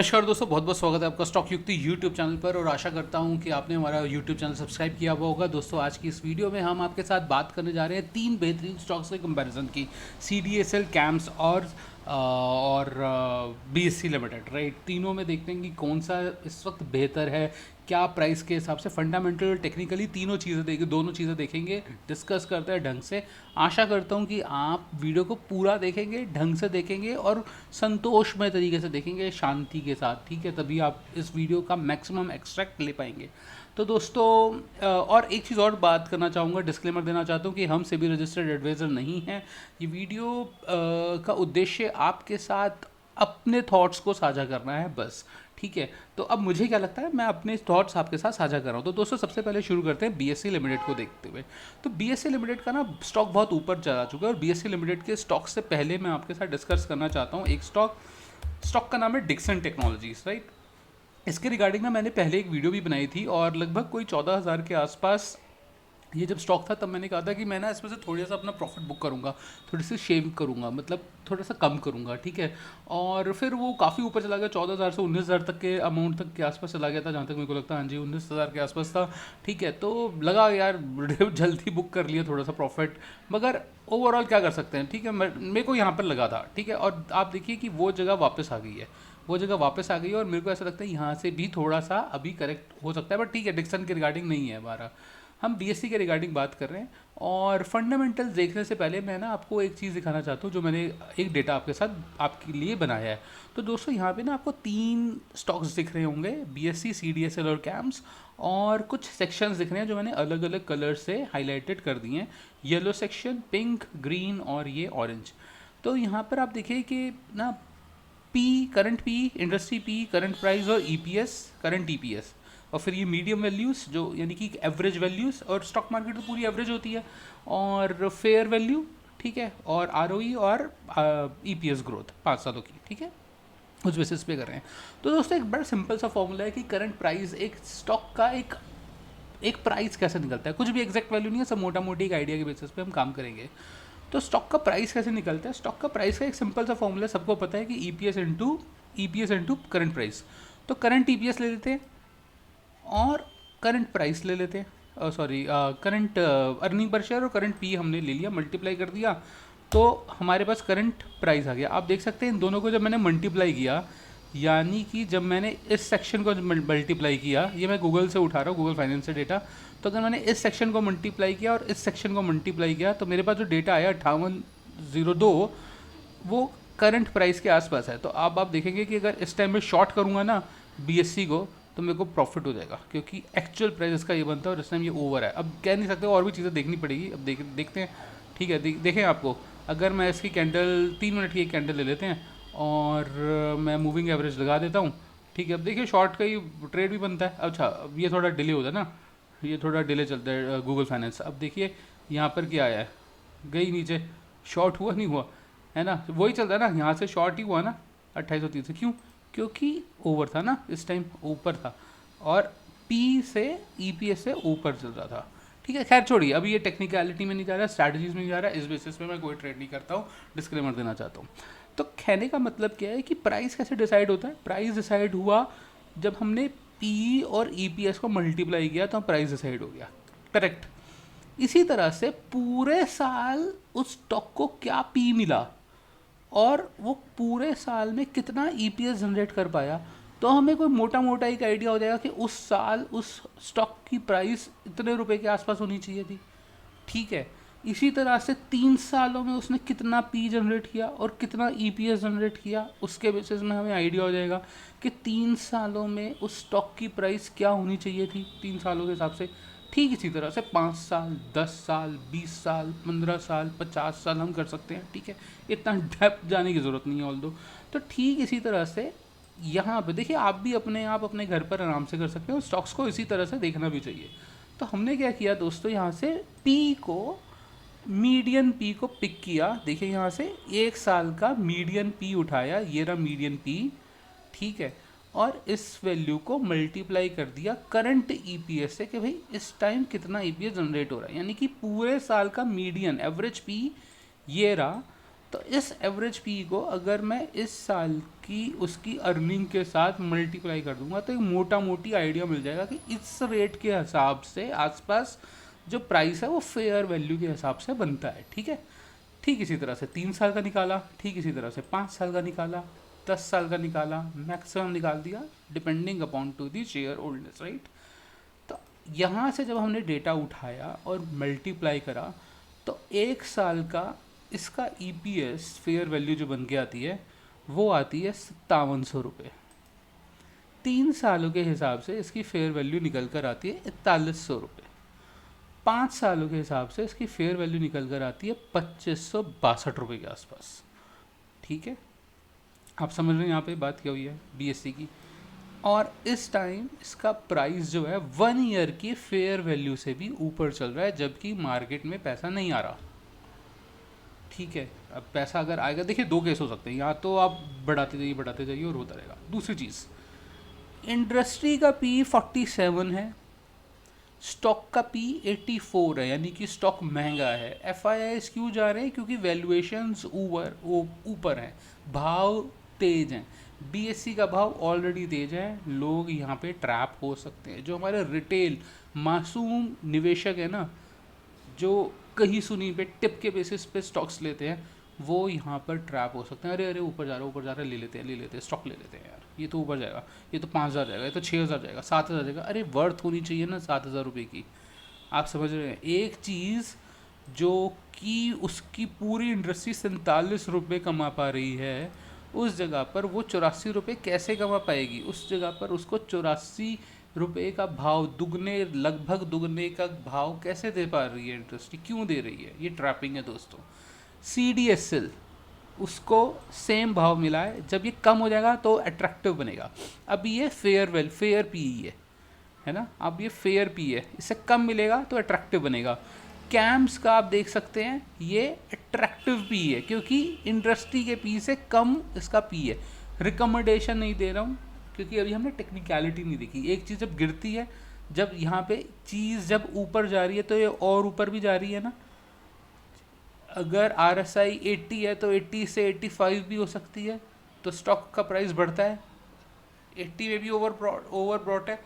नमस्कार दोस्तों, बहुत बहुत स्वागत है आपका स्टॉक युक्ति यूट्यूब चैनल पर। और आशा करता हूं कि आपने हमारा यूट्यूब चैनल सब्सक्राइब किया हुआ होगा। दोस्तों, आज की इस वीडियो में हम आपके साथ बात करने जा रहे हैं तीन बेहतरीन स्टॉक्स के कंपैरिजन की, C D S L, CAMS और B S C limited, right. तीनों में देखते हैं कि कौन सा इस वक्त बेहतर है, क्या प्राइस के हिसाब से, फंडामेंटल, टेक्निकली तीनों चीज़ें देखेंगे, दोनों चीज़ें देखेंगे, डिस्कस करते हैं ढंग से। आशा करता हूँ कि आप वीडियो को पूरा देखेंगे, ढंग से देखेंगे और संतोषमय तरीके से देखेंगे, शांति के साथ, ठीक है। तभी आप इस वीडियो का मैक्सिमम एक्सट्रैक्ट ले पाएंगे। तो दोस्तों, और एक चीज़ और बात करना चाहूँगा, डिस्क्लेमर देना चाहता हूँ कि हम सेबी रजिस्टर्ड एडवाइज़र नहीं हैं। ये वीडियो का उद्देश्य आपके साथ अपने थॉट्स को साझा करना है, बस, ठीक है। तो अब मुझे क्या लगता है, मैं अपने थॉट्स आपके साथ साझा कर रहा हूँ। तो दोस्तों, सबसे पहले शुरू करते हैं बीएससी लिमिटेड को देखते हुए। तो बीएससी लिमिटेड का ना स्टॉक बहुत ऊपर चला चुका है, और बीएससी लिमिटेड के स्टॉक से पहले मैं आपके साथ डिस्कस करना चाहता हूँ एक स्टॉक का नाम है डिक्सन टेक्नोलॉजीज, राइट। इसके रिगार्डिंग ना मैंने पहले एक वीडियो भी बनाई थी, और लगभग कोई 14,000 के आसपास ये जब स्टॉक था, तब मैंने कहा था कि मैं ना इसमें से थोड़ा सा अपना प्रॉफिट बुक करूँगा, थोड़ी सी शेव करूँगा, मतलब थोड़ा सा कम करूँगा, ठीक है। और फिर वो काफ़ी ऊपर चला गया, 14,000 से 19,000 तक के अमाउंट तक के आसपास चला गया था, जहाँ तक मेरे को लगता है। हाँ जी, 19,000 के आसपास था, ठीक है। तो लगा यार जल्दी बुक कर लिया थोड़ा सा प्रॉफिट, मगर ओवरऑल क्या कर सकते हैं, ठीक है। मेरे को यहाँ पर लगा था, ठीक है। और आप देखिए कि वो जगह वापस आ गई है, वो जगह वापस आ गई है, और मेरे को ऐसा लगता है यहाँ से भी थोड़ा सा अभी करेक्ट हो सकता है, बट ठीक है, डिक्सन के रिगार्डिंग नहीं है हमारा, हम बीएससी के रिगार्डिंग बात कर रहे हैं। और फंडामेंटल्स देखने से पहले मैं ना आपको एक चीज़ दिखाना चाहता हूँ, जो मैंने एक डेटा आपके साथ आपके लिए बनाया है। तो दोस्तों, यहाँ पे ना आपको तीन स्टॉक्स दिख रहे होंगे, बीएससी, सीडीएसएल और कैम्स, और कुछ सेक्शंस दिख रहे हैं जो मैंने अलग अलग कलर से हाईलाइटेड कर दिए हैं। येलो सेक्शन, पिंक, ग्रीन और ये ऑरेंज। तो यहाँ पर आप देखिए कि ना P, current P, industry P, current price और ईपीएस, करंट ईपीएस, और फिर ये मीडियम वैल्यूज़ जो यानी कि एवरेज वैल्यूज़, और स्टॉक मार्केट तो पूरी एवरेज होती है, और फेयर वैल्यू, ठीक है, और आरओई और ईपीएस ग्रोथ 5 सालों की, ठीक है, उस बेसिस पे कर रहे हैं। तो दोस्तों, एक बड़ा सिंपल सा फॉर्मूला है कि करंट प्राइस एक स्टॉक का एक एक प्राइस कैसे निकलता है। कुछ भी एग्जैक्ट वैल्यू नहीं है, सब मोटा मोटी एक आइडिया के बेसिस पे हम काम करेंगे। तो स्टॉक का प्राइस कैसे निकलता है, स्टॉक का प्राइस का एक सिंपल सा फॉर्मूला सबको पता है कि ईपीएस इंटू करंट प्राइस। तो करंट ईपीएस ले लेते हैं और करंट प्राइस ले लेते हैं, sorry, current earning per share और करंट पी हमने ले लिया, मल्टीप्लाई कर दिया, तो हमारे पास करंट प्राइस आ गया। आप देख सकते हैं इन दोनों को जब मैंने मल्टीप्लाई किया, यानी कि जब मैंने इस सेक्शन को मल्टीप्लाई किया, ये मैं गूगल से उठा रहा हूँ, गूगल फाइनेंस से डेटा। तो अगर मैंने इस सेक्शन को मल्टीप्लाई किया और इस सेक्शन को मल्टीप्लाई किया, तो मेरे पास जो डेटा आया 5802, वो करंट प्राइस के आसपास है। तो अब आप देखेंगे कि अगर इस टाइम में शॉर्ट करूँगा ना बीएससी को, तो मेरे को प्रॉफिट हो जाएगा, क्योंकि एक्चुअल प्राइस इसका ये बनता है और इस टाइम ये ओवर है। अब कह नहीं सकते, और भी चीज़ें देखनी पड़ेगी। अब देखते हैं, ठीक है। देखें आपको, अगर मैं इसकी कैंडल 3 मिनट की एक कैंडल ले लेते हैं, और मैं मूविंग एवरेज लगा देता हूँ, ठीक है। अब देखिए, शॉर्ट का ही ट्रेड भी बनता है। अच्छा, अब ये थोड़ा डिले होता है ना, ये थोड़ा डिले चलता है गूगल फाइनेंस। अब देखिए यहाँ पर क्या आया है, गई नीचे, शॉर्ट हुआ नहीं हुआ, है ना, वही चलता है ना, यहाँ से शॉर्ट ही हुआ ना 2830 से। क्यों? क्योंकि ओवर था ना, इस टाइम ऊपर था, और पी से ईपीएस से ऊपर चल रहा था, ठीक है। खैर छोड़िए, अभी ये टेक्निकलिटी में नहीं जा रहा, स्ट्रैटेजीज में नहीं जा रहा, इस बेसिस पे मैं कोई ट्रेड नहीं करता हूँ, डिस्क्लेमर देना चाहता हूँ। तो कहने का मतलब क्या है कि प्राइस कैसे डिसाइड होता है। प्राइस डिसाइड हुआ जब हमने पी और ईपीएस को मल्टीप्लाई किया, तो प्राइस डिसाइड हो गया, करेक्ट। इसी तरह से पूरे साल उस स्टॉक को क्या पी मिला, और वो पूरे साल में कितना ईपीएस जनरेट कर पाया, तो हमें कोई मोटा मोटा एक आइडिया हो जाएगा कि उस साल उस स्टॉक की प्राइस इतने रुपए के आसपास होनी चाहिए थी, ठीक है। इसी तरह से 3 सालों में उसने कितना पी जनरेट किया और कितना ईपीएस जनरेट किया, उसके बेसिस में हमें आइडिया हो जाएगा कि 3 सालों में उस स्टॉक की प्राइस क्या होनी चाहिए थी 3 सालों के हिसाब से। ठीक इसी तरह से 5 साल, 10 साल, 20 साल, 15 साल, 50 साल हम कर सकते हैं, ठीक है। इतना डेप्थ जाने की ज़रूरत नहीं है ऑल दो। तो ठीक इसी तरह से यहाँ पे देखिए, आप भी आप अपने घर पर आराम से कर सकते हो, और स्टॉक्स को इसी तरह से देखना भी चाहिए। तो हमने क्या किया दोस्तों, यहाँ से पी को, मीडियन पी को पिक किया। देखिए यहाँ से 1 साल का मीडियन पी उठाया, ये रहा मीडियन पी, ठीक है। और इस वैल्यू को मल्टीप्लाई कर दिया करंट ईपीएस से, कि भाई इस टाइम कितना ईपीएस जनरेट हो रहा है, यानी कि पूरे साल का मीडियन एवरेज पी ये रहा, तो इस एवरेज पी को अगर मैं इस साल की उसकी अर्निंग के साथ मल्टीप्लाई कर दूंगा तो एक मोटा मोटी आइडिया मिल जाएगा कि इस रेट के हिसाब से आसपास जो प्राइस है वो फेयर वैल्यू के हिसाब से बनता है। ठीक है, ठीक इसी तरह से 3 साल का निकाला, ठीक इसी तरह से 5 साल का निकाला, 10 साल का निकाला, मैक्सिमम निकाल दिया depending upon to the share holders, right. तो यहाँ से जब हमने डेटा उठाया और मल्टीप्लाई करा तो 1 साल का इसका EPS फेयर वैल्यू जो बन के आती है वो आती है 5700 रुपये। 3 सालों के हिसाब से इसकी फेयर वैल्यू निकल कर आती है 4100 रुपये। 5 सालों के हिसाब से इसकी फेयर वैल्यू निकल कर आती है 2562 रुपये के आसपास। ठीक है, आप समझ रहे हैं यहाँ पे बात क्या हुई है BSC की। और इस टाइम इसका प्राइस जो है 1 ईयर की फेयर वैल्यू से भी ऊपर चल रहा है, जबकि मार्केट में पैसा नहीं आ रहा। ठीक है, अब पैसा अगर आएगा, देखिए 2 केस हो सकते हैं, या तो आप बढ़ाते जाइए और होता रहेगा। दूसरी चीज़, इंडस्ट्री का P 47 है, स्टॉक का P 84 है, यानी कि स्टॉक महंगा है। FIIs क्यों जा रहे हैं? क्योंकि वैल्यूएशंस ऊपर हैं, भाव तेज हैं। BSC का भाव ऑलरेडी तेज है, लोग यहाँ पे ट्रैप हो सकते हैं। जो हमारे रिटेल मासूम निवेशक है ना, जो कहीं सुनी पे टिप के बेसिस पे स्टॉक्स लेते हैं, वो यहाँ पर ट्रैप हो सकते हैं। अरे ऊपर जा रहा है, ले लेते हैं स्टॉक ले लेते हैं यार, ये तो ऊपर जाएगा, ये तो 5000 जाएगा, ये तो 6000 जाएगा, 7000 जाएगा। अरे वर्थ होनी चाहिए ना 7000 रुपये की। आप समझ रहे हैं, एक चीज़ जो कि उसकी पूरी इंडस्ट्री 47 रुपये कमा पा रही है, उस जगह पर वो 84 रुपये कैसे कमा पाएगी? उस जगह पर उसको 84 रुपये का भाव, लगभग दुगने का भाव कैसे दे पा रही है इंडस्ट्री? क्यों दे रही है? ये ट्रैपिंग है दोस्तों। CDSL उसको सेम भाव मिला है, जब ये कम हो जाएगा तो अट्रैक्टिव बनेगा। अभी ये फेयर PE है ना, अब ये फेयर PE है, इससे कम मिलेगा तो अट्रैक्टिव बनेगा। कैम्स का आप देख सकते हैं, ये अट्रैक्टिव PE है क्योंकि इंडस्ट्री के PE से कम इसका PE है। रिकमेंडेशन नहीं दे रहा हूँ क्योंकि अभी हमने टेक्निकलिटी नहीं देखी। एक चीज़ जब गिरती है, जब यहाँ पे चीज़ जब ऊपर जा रही है तो ये और ऊपर भी जा रही है ना। अगर RSI 80 है तो 80 से 85 भी हो सकती है, तो स्टॉक का प्राइस बढ़ता है। 80 में भी ओवरब्रॉट है,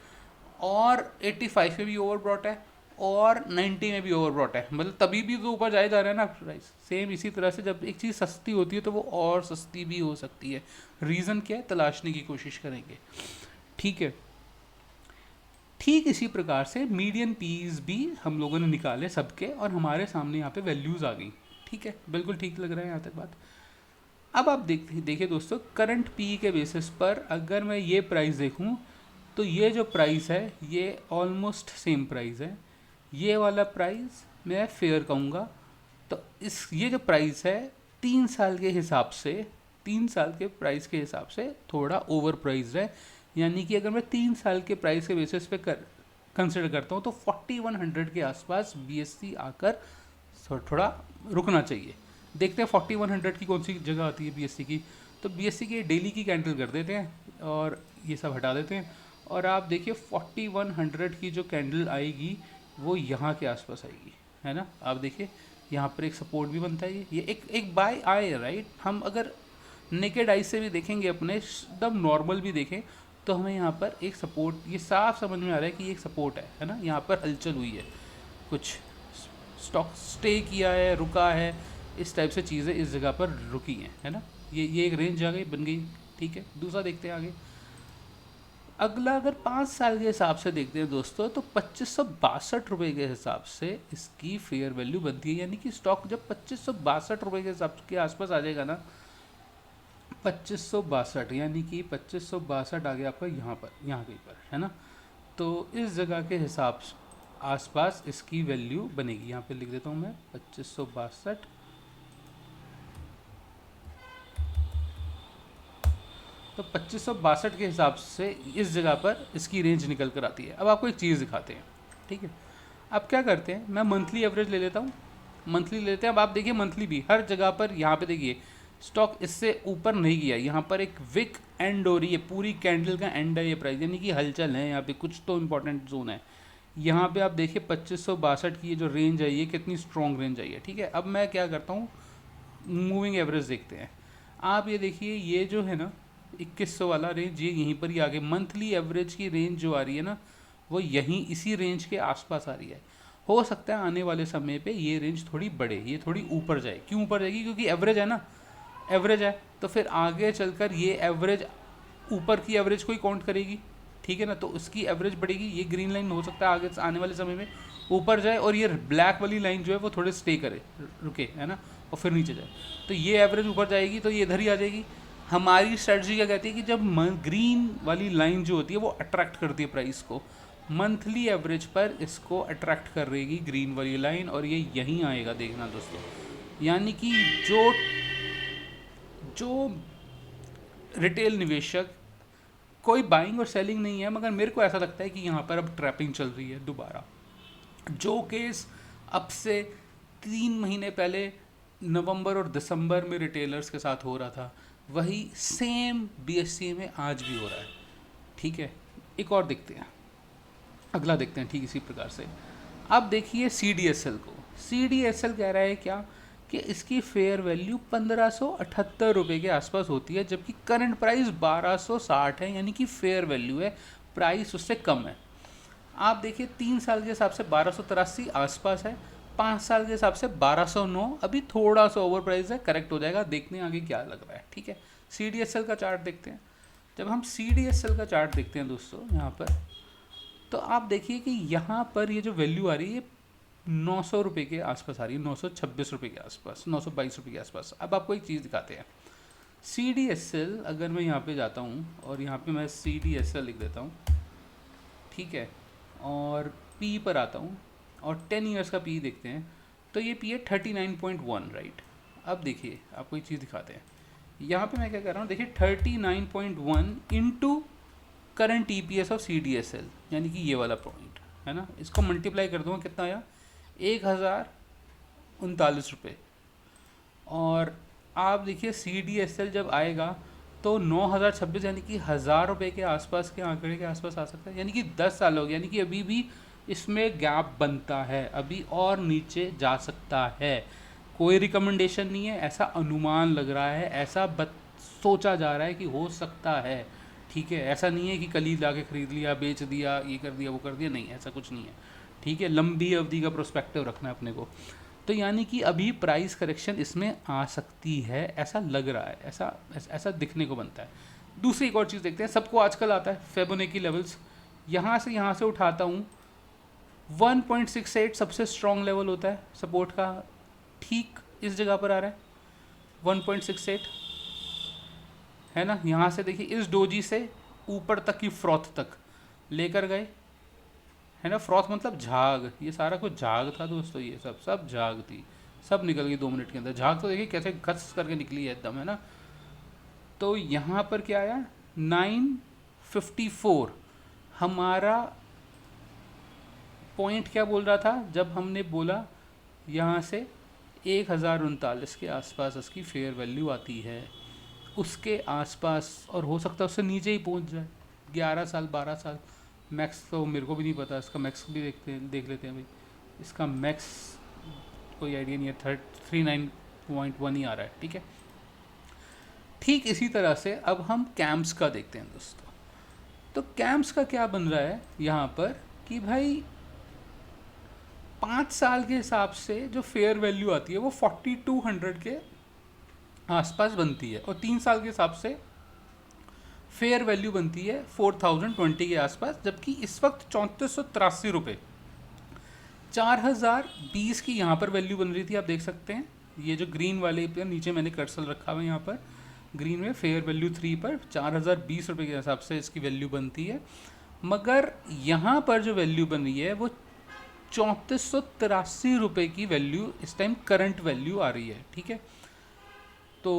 और 85 में भी ओवरब्रॉट है, और 90 में भी ओवरब्रॉट है, मतलब तभी भी तो ऊपर जाए जा रहा है ना प्राइस। सेम इसी तरह से जब एक चीज़ सस्ती होती है तो वो और सस्ती भी हो सकती है। रीज़न क्या है, तलाशने की कोशिश करेंगे। ठीक है, ठीक इसी प्रकार से मीडियन पीस भी हम लोगों ने निकाले सबके, और हमारे सामने यहाँ पे वैल्यूज़ आ गई। ठीक है, बिल्कुल ठीक लग रहा है यहाँ तक बात। अब आप देखिए दोस्तों, करंट पी के बेसिस पर अगर मैं ये प्राइस देखूँ तो ये जो प्राइस है ये ऑलमोस्ट सेम प्राइस है। ये वाला प्राइस मैं फेयर कहूँगा। तो ये जो प्राइस है 3 साल के हिसाब से, 3 साल के प्राइस के हिसाब से थोड़ा ओवर प्राइस है। यानी कि अगर मैं 3 साल के प्राइस के बेसिस पे कंसिडर करता हूँ तो 4100 के आसपास BSC आकर थोड़ा रुकना चाहिए। देखते हैं 4100 की कौन सी जगह आती है BSC की। तो BSC की डेली की कैंडल कर देते हैं और ये सब हटा देते हैं, और आप देखिए 4100 की जो कैंडल आएगी वो यहाँ के आसपास आएगी, है ना। आप देखिए यहाँ पर एक सपोर्ट भी बनता है। ये एक बाय आए, राइट। हम अगर नेकेड आई से भी देखेंगे, अपने एकदम नॉर्मल भी देखें, तो हमें यहाँ पर एक सपोर्ट, ये साफ समझ में आ रहा है कि ये एक सपोर्ट है ना। यहाँ पर हलचल हुई है, कुछ स्टॉक स्टे किया है, रुका है, इस टाइप से चीज़ें इस जगह पर रुकी हैं, है ना। ये एक रेंज आ गई, बन गई। ठीक है, दूसरा देखते हैं आगे। अगला अगर 5 साल के हिसाब से देखते हैं दोस्तों, तो 2562 रुपये के हिसाब से इसकी फेयर वैल्यू बनती है। यानी कि स्टॉक जब 2562 रुपये के हिसाब के आसपास आ जाएगा ना, 2562 यानी कि 2562 आ गया आपका यहाँ कहीं पर, है ना। तो इस जगह के हिसाब आसपास इसकी वैल्यू बनेगी। यहाँ पे लिख देता हूँ मैं 2562। तो 2562 के हिसाब से इस जगह पर इसकी रेंज निकल कर आती है। अब आपको एक चीज़ दिखाते हैं, ठीक है। अब क्या करते हैं, मैं मंथली एवरेज ले लेता हूँ, मंथली लेते हैं। अब आप देखिए मंथली भी हर जगह पर, यहाँ पे देखिए स्टॉक इससे ऊपर नहीं गया। यहाँ पर एक विक एंड हो रही है, पूरी कैंडल का एंड है ये प्राइस, यानी कि हलचल है यहाँ पे, कुछ तो इंपॉर्टेंट जोन है। यहाँ पे आप देखिए 2562 की ये जो रेंज आई है, कितनी स्ट्रॉन्ग रेंज आई है। ठीक है, अब मैं क्या करता हूँ, मूविंग एवरेज देखते हैं। आप ये देखिए, ये जो है ना 2100 वाला रेंज, ये यहीं पर ही आ गए। मंथली एवरेज की रेंज जो आ रही है ना, वो यहीं इसी रेंज के आसपास आ रही है। हो सकता है आने वाले समय पे ये रेंज थोड़ी बढ़े, ये थोड़ी ऊपर जाए। क्यों ऊपर जाएगी? क्योंकि एवरेज है ना, एवरेज है तो फिर आगे चलकर ये एवरेज ऊपर की एवरेज को ही काउंट करेगी, ठीक है ना। तो उसकी एवरेज बढ़ेगी। ये ग्रीन लाइन हो सकता है आगे आने वाले समय में ऊपर जाए, और ये ब्लैक वाली लाइन जो है वो थोड़े स्टे करे, रुके, है ना, और फिर नीचे जाए। तो ये एवरेज ऊपर जाएगी तो ये इधर ही आ जाएगी। हमारी स्ट्रेटजी क्या कहती है कि जब ग्रीन वाली लाइन जो होती है वो अट्रैक्ट करती है प्राइस को, मंथली एवरेज पर इसको अट्रैक्ट कर रहेगी ग्रीन वाली लाइन, और ये यहीं आएगा, देखना दोस्तों। यानी कि जो जो रिटेल निवेशक, कोई बाइंग और सेलिंग नहीं है, मगर मेरे को ऐसा लगता है कि यहाँ पर अब ट्रैपिंग चल रही है दोबारा। जो केस अब से 3 महीने पहले नवंबर और दिसंबर में रिटेलर्स के साथ हो रहा था, वही सेम BSE में आज भी हो रहा है, ठीक है। एक और देखते हैं, अगला देखते हैं ठीक इसी प्रकार से। अब देखिए CDSL को। CDSL कह रहा है क्या कि इसकी फेयर वैल्यू 1578 रुपये के आसपास होती है, जबकि करंट प्राइस 1260 है, यानी कि फेयर वैल्यू है, प्राइस उससे कम है। आप देखिए 3 साल के हिसाब से 1283 आसपास है, 5 साल के हिसाब से 1209, अभी थोड़ा सा ओवर प्राइस है, करेक्ट हो जाएगा, देखने आगे क्या लग रहा है, ठीक है। CDSL का चार्ट देखते हैं। जब हम CDSL का चार्ट देखते हैं दोस्तों यहाँ पर, तो आप देखिए कि यहाँ पर ये जो वैल्यू आ रही है 900 रुपये के आसपास आ रही है, 926 रुपये के आसपास, 922 रुपये के आसपास। अब आपको एक चीज़ दिखाते हैं। CDSL, अगर मैं यहाँ पे जाता हूँ और यहाँ पे मैं CDSL लिख देता हूँ, ठीक है, और P पर आता हूँ और 10 ईयर्स का P देखते हैं, तो ये P है 39.1, राइट। अब देखिए आपको एक चीज़ दिखाते हैं। यहाँ पे मैं क्या कर रहा हूँ, देखिए 39.1 into current EPS of CDSL, यानी कि ये वाला पॉइंट है ना, इसको मल्टीप्लाई कर दूँगा, कितना आया 1039 रुपये। और आप देखिए CDSL जब आएगा तो 9026, यानी कि 1000 रुपये के आसपास के आंकड़े के आसपास आ सकता है, यानी कि 10 साल हो गया, यानी कि अभी भी इसमें गैप बनता है, अभी और नीचे जा सकता है। कोई रिकमेंडेशन नहीं है, ऐसा अनुमान लग रहा है, ऐसा सोचा जा रहा है कि हो सकता है, ठीक है। ऐसा नहीं है कि कल ही लाके ख़रीद लिया, बेच दिया, ये कर दिया, वो कर दिया, नहीं, ऐसा कुछ नहीं है, ठीक है। लंबी अवधि का प्रोस्पेक्टिव रखना है अपने को। तो यानी कि अभी प्राइस करेक्शन इसमें आ सकती है, ऐसा लग रहा है, ऐसा दिखने को बनता है। दूसरी एक और चीज़ देखते हैं, सबको आजकल आता है फिबोनाची लेवल्स। यहाँ से उठाता हूँ, 1.68 सबसे स्ट्रॉन्ग लेवल होता है सपोर्ट का, ठीक इस जगह पर आ रहा है 1.68, है ना। यहाँ से देखिए इस डोजी से ऊपर तक की फ्रॉथ तक लेकर गए, है ना। फ्रॉथ मतलब झाग, ये सारा कुछ झाग था दोस्तों, ये सब झाग थी, सब निकल गई 2 मिनट के अंदर। झाग तो देखिए कैसे घस करके निकली है एकदम, है ना। तो यहाँ पर क्या आया 954, हमारा पॉइंट क्या बोल रहा था जब हमने बोला यहाँ से 1039 के आसपास इसकी फेयर वैल्यू आती है, उसके आसपास, और हो सकता है उससे नीचे ही पहुँच जाए। 11 साल 12 साल मैक्स, तो मेरे को भी नहीं पता, इसका मैक्स भी देख लेते हैं भाई। इसका मैक्स कोई आइडिया नहीं है, 39.1 ही आ रहा है, ठीक है। ठीक इसी तरह से अब हम कैम्प्स का देखते हैं दोस्तों। तो कैम्प्स का क्या बन रहा है यहाँ पर कि भाई 5 साल के हिसाब से जो फेयर वैल्यू आती है वो 4200 के आसपास बनती है, और 3 साल के हिसाब से फेयर वैल्यू बनती है 4020 के आसपास, जबकि इस वक्त 3483 रुपये, 4020 की यहाँ पर वैल्यू बन रही थी। आप देख सकते हैं ये जो ग्रीन वाले पे नीचे मैंने कर्सर रखा हुआ है, यहाँ पर ग्रीन में फेयर वैल्यू 3 पर 4020 रुपये के हिसाब से इसकी वैल्यू बनती है, मगर यहाँ पर जो वैल्यू बन रही है वो 3483 रुपये की वैल्यू इस टाइम करंट वैल्यू आ रही है, ठीक है। तो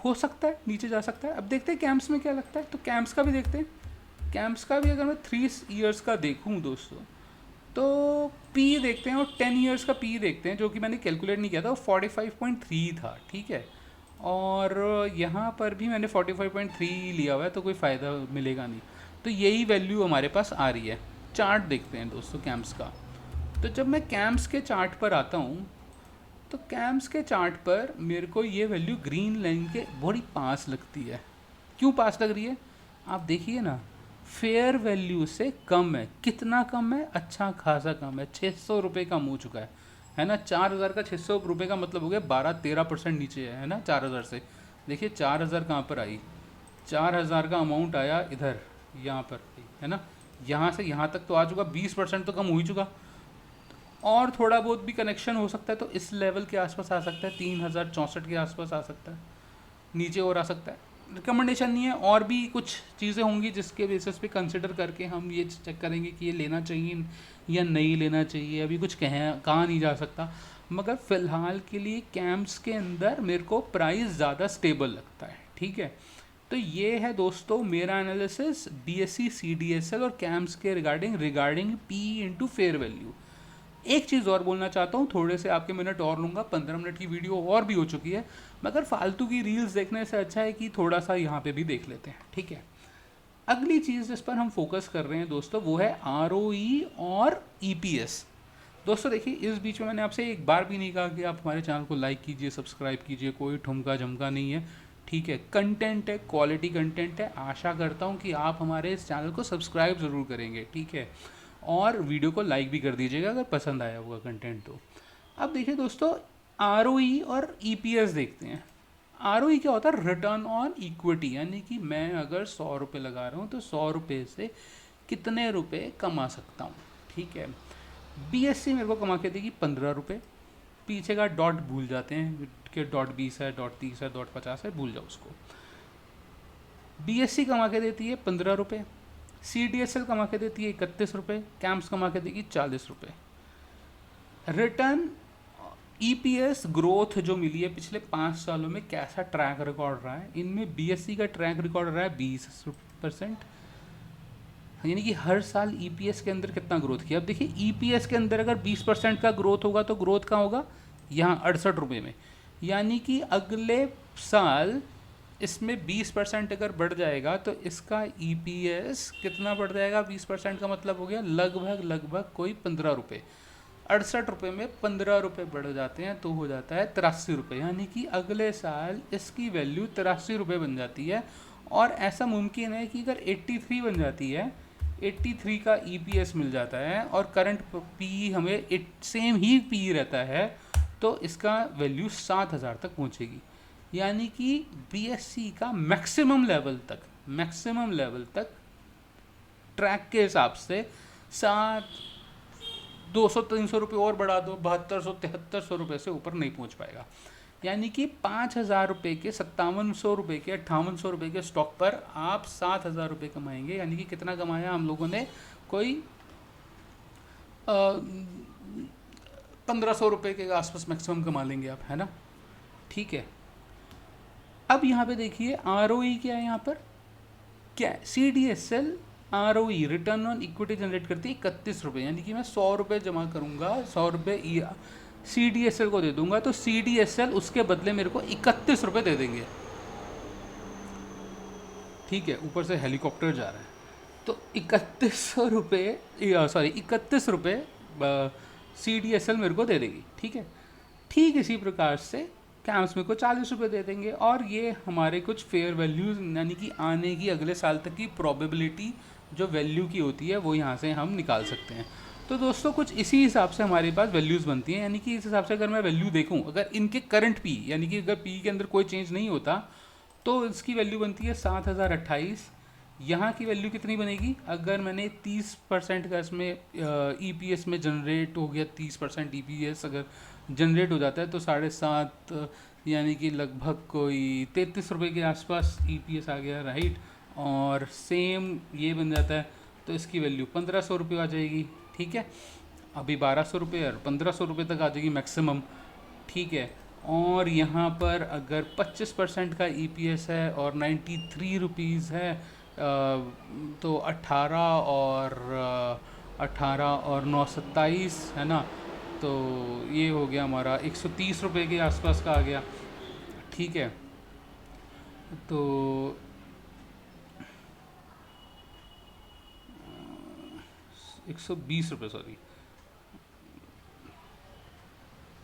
हो सकता है नीचे जा सकता है। अब देखते हैं कैम्प्स में क्या लगता है, तो कैम्प्स का भी देखते हैं। कैम्प्स का भी अगर मैं 3 ईयर्स का देखूं दोस्तों, तो पी देखते हैं, और 10 ईयर्स का पी देखते हैं, जो कि मैंने कैलकुलेट नहीं किया था, वो 45.3 था, ठीक है। और यहाँ पर भी मैंने 45.3 लिया हुआ है, तो कोई फ़ायदा मिलेगा नहीं, तो यही वैल्यू हमारे पास आ रही है। चार्ट देखते हैं दोस्तों कैम्प्स का। तो जब मैं कैम्प्स के चार्ट पर आता हूँ तो कैम्स के चार्ट पर मेरे को ये वैल्यू ग्रीन लाइन के बड़ी पास लगती है। क्यों पास लग रही है? आप देखिए ना, फेयर वैल्यू से कम है। कितना कम है? अच्छा खासा कम है, 600 रुपये कम हो चुका है ना। 4000 का 600 रुपये का मतलब हो गया 12-13% नीचे है ना 4000 से। देखिए 4000 कहाँ पर आई? 4000 का अमाउंट आया इधर, यहाँ पर, है ना। यहाँ से यहाँ तक तो आ चुका, 20% तो कम हो ही चुका। और थोड़ा बहुत भी कनेक्शन हो सकता है तो इस लेवल के आसपास आ सकता है, 3064 के आसपास आ सकता है, नीचे और आ सकता है। रिकमेंडेशन नहीं है, और भी कुछ चीज़ें होंगी जिसके बेसिस पे कंसिडर करके हम ये चेक करेंगे कि ये लेना चाहिए या नहीं लेना चाहिए। अभी कुछ कहा नहीं जा सकता, मगर फ़िलहाल के लिए कैम्प्स के अंदर मेरे को प्राइस ज़्यादा स्टेबल लगता है। ठीक है, तो ये है दोस्तों मेरा एनालिसिस BSE CDSL और कैम्प्स के रिगार्डिंग P/E फेयर वैल्यू। एक चीज़ और बोलना चाहता हूँ, थोड़े से आपके मिनट और लूँगा, 15 मिनट की वीडियो और भी हो चुकी है, मगर फालतू की रील्स देखने से अच्छा है कि थोड़ा सा यहाँ पे भी देख लेते हैं। ठीक है, अगली चीज़ जिस पर हम फोकस कर रहे हैं दोस्तों वो है ROE और EPS। दोस्तों देखिए, इस बीच में मैंने आपसे एक बार भी नहीं कहा कि आप हमारे चैनल को लाइक कीजिए, सब्सक्राइब कीजिए, कोई ठुमका झमका नहीं है। ठीक है, कंटेंट है, क्वालिटी कंटेंट है। आशा करता हूँ कि आप हमारे इस चैनल को सब्सक्राइब ज़रूर करेंगे। ठीक है, और वीडियो को लाइक भी कर दीजिएगा अगर पसंद आया होगा कंटेंट तो। अब देखिए दोस्तों, ROE और EPS देखते हैं। ROE क्या होता है? रिटर्न ऑन इक्विटी, यानी कि मैं अगर 100 रुपये लगा रहा हूँ तो 100 रुपये से कितने रुपए कमा सकता हूँ। ठीक है, BSE मेरे को कमा के देगी 15 रुपये। पीछे का डॉट भूल जाते हैं कि .20 है, .30 है, .50 है, भूल जाओ उसको। BSE कमा के देती है 15 रुपये, CDSL कमा के देती है 31 रुपये, कैम्प्स कमा के देगी 40 रुपये। रिटर्न EPS ग्रोथ जो मिली है पिछले 5 सालों में, कैसा ट्रैक रिकॉर्ड रहा है? इनमें BSE का ट्रैक रिकॉर्ड रहा है 20%, यानी कि हर साल EPS के अंदर कितना ग्रोथ किया। अब देखिए, EPS के अंदर अगर 20% का ग्रोथ होगा तो ग्रोथ कहाँ होगा? यहाँ 68 रुपये में। यानी कि अगले साल इसमें 20% अगर बढ़ जाएगा तो इसका EPS कितना बढ़ जाएगा? 20% का मतलब हो गया लगभग कोई 15 रुपये। 68 रुपये में 15 रुपये बढ़ जाते हैं तो हो जाता है 83 रुपये, यानी कि अगले साल इसकी वैल्यू 83 रुपये बन जाती है। और ऐसा मुमकिन है कि अगर 83 बन जाती है, 83 का EPS मिल जाता है और करंट PE हमें सेम ही PE रहता है, तो इसका वैल्यू 7000 तक पहुंचेगी। यानी कि BSE का मैक्सिमम लेवल तक ट्रैक के हिसाब से 200-300 रुपये और बढ़ा दो, 7200-7300 रुपये से ऊपर नहीं पहुंच पाएगा। यानी कि 5000 रुपये के, 5700 रुपये के, 5800 रुपये के स्टॉक पर आप 7000 रुपये कमाएंगे। यानी कि कितना कमाया हम लोगों ने? कोई 1500 रुपये के आसपास मैक्सिमम कमा लेंगे आप, है ना। ठीक है, अब यहाँ पे देखिए ROE क्या है यहाँ पर, क्या है? CDSL ROE return on equity generate करती है 31 रुपये, यानी कि मैं 100 रुपये जमा करूँगा, 100 रुपये CDSL को दे दूंगा तो CDSL उसके बदले मेरे को 31 रुपये दे देंगे। ठीक है, ऊपर से हेलीकॉप्टर जा रहा है, तो 31 रुपये CDSL मेरे को दे देगी। ठीक है, ठीक इसी प्रकार से कैम्प्स मेरे को 40 रुपये दे देंगे। और ये हमारे कुछ फेयर वैल्यूज़, यानी कि आने की अगले साल तक की प्रोबेबिलिटी जो वैल्यू की होती है वो यहाँ से हम निकाल सकते हैं। तो दोस्तों कुछ इसी हिसाब से हमारे पास वैल्यूज़ बनती हैं। यानी कि इस हिसाब से अगर मैं वैल्यू देखूँ, अगर इनके करंट P, यानी कि अगर P के अंदर कोई चेंज नहीं होता तो इसकी वैल्यू बनती है 7028। यहाँ की वैल्यू कितनी बनेगी? अगर मैंने 30% का इसमें EPS में जनरेट हो गया, 30% EPS अगर जनरेट हो जाता है तो 7.5, यानी कि लगभग कोई 33 रुपये के आसपास EPS आ गया, राइट। और सेम ये बन जाता है तो इसकी वैल्यू 1500 रुपये आ जाएगी। ठीक है, अभी 1200 रुपये और 1500 रुपये तक आ जाएगी मैक्सिमम। ठीक है, और यहाँ पर अगर 25% का EPS है और 93 रुपीज़ है, तो 18 और 9 27, है ना। तो ये हो गया हमारा 130 रुपये के आसपास का आ गया। ठीक है, तो 120 रुपये, सॉरी।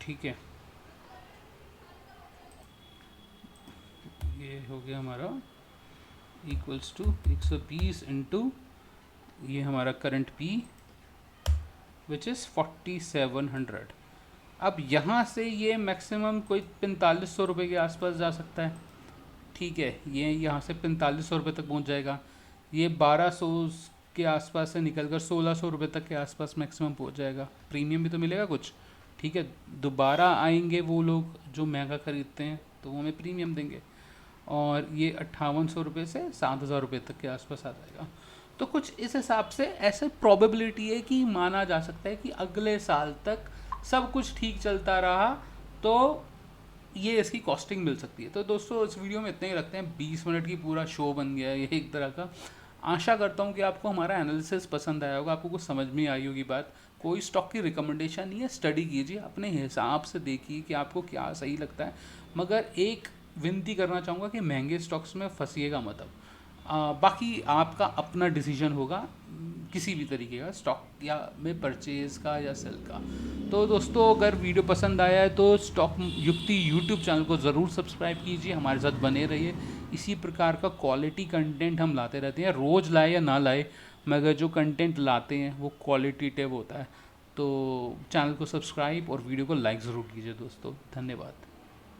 ठीक है, ये हो गया हमारा इक्वल्स टू 120 इंटू ये हमारा करंट P विच इज़ 4700। अब यहाँ से ये मैक्सिमम कोई 4500 रुपये के आसपास जा सकता है, ठीक है। ये यहाँ से 4500 रुपये तक पहुँच जाएगा। ये 1200 के आसपास से निकल कर 1600 रुपये तक के आसपास मैक्सिमम पहुँच जाएगा। प्रीमियम भी तो मिलेगा कुछ, ठीक है। दोबारा आएंगे वो लोग जो महंगा ख़रीदते हैं तो वो हमें प्रीमियम देंगे, और ये 5800 रुपये से 7000 रुपये तक के आसपास आ जाएगा। तो कुछ इस हिसाब से ऐसे प्रोबेबिलिटी है कि माना जा सकता है कि अगले साल तक सब कुछ ठीक चलता रहा तो ये इसकी कॉस्टिंग मिल सकती है। तो दोस्तों इस वीडियो में इतने ही रखते हैं, 20 मिनट की पूरा शो बन गया है ये एक तरह का। आशा करता हूँ कि आपको हमारा एनालिसिस पसंद आया होगा, आपको कुछ समझ में आई होगी बात। कोई स्टॉक की रिकमेंडेशन नहीं है, स्टडी कीजिए अपने हिसाब से, देखिए कि आपको क्या सही लगता है। मगर एक विनती करना चाहूँगा कि महंगे स्टॉक्स में फंसिएगा मत। अब बाकी आपका अपना डिसीजन होगा किसी भी तरीके का स्टॉक या में परचेज़ का या सेल का। तो दोस्तों अगर वीडियो पसंद आया है तो स्टॉक युक्ति यूट्यूब चैनल को ज़रूर सब्सक्राइब कीजिए, हमारे साथ बने रहिए। इसी प्रकार का क्वालिटी कंटेंट हम लाते रहते हैं, रोज़ लाए या ना लाए मगर जो कंटेंट लाते हैं वो क्वालिटेटिव होता है। तो चैनल को सब्सक्राइब और वीडियो को लाइक ज़रूर कीजिए दोस्तों। धन्यवाद।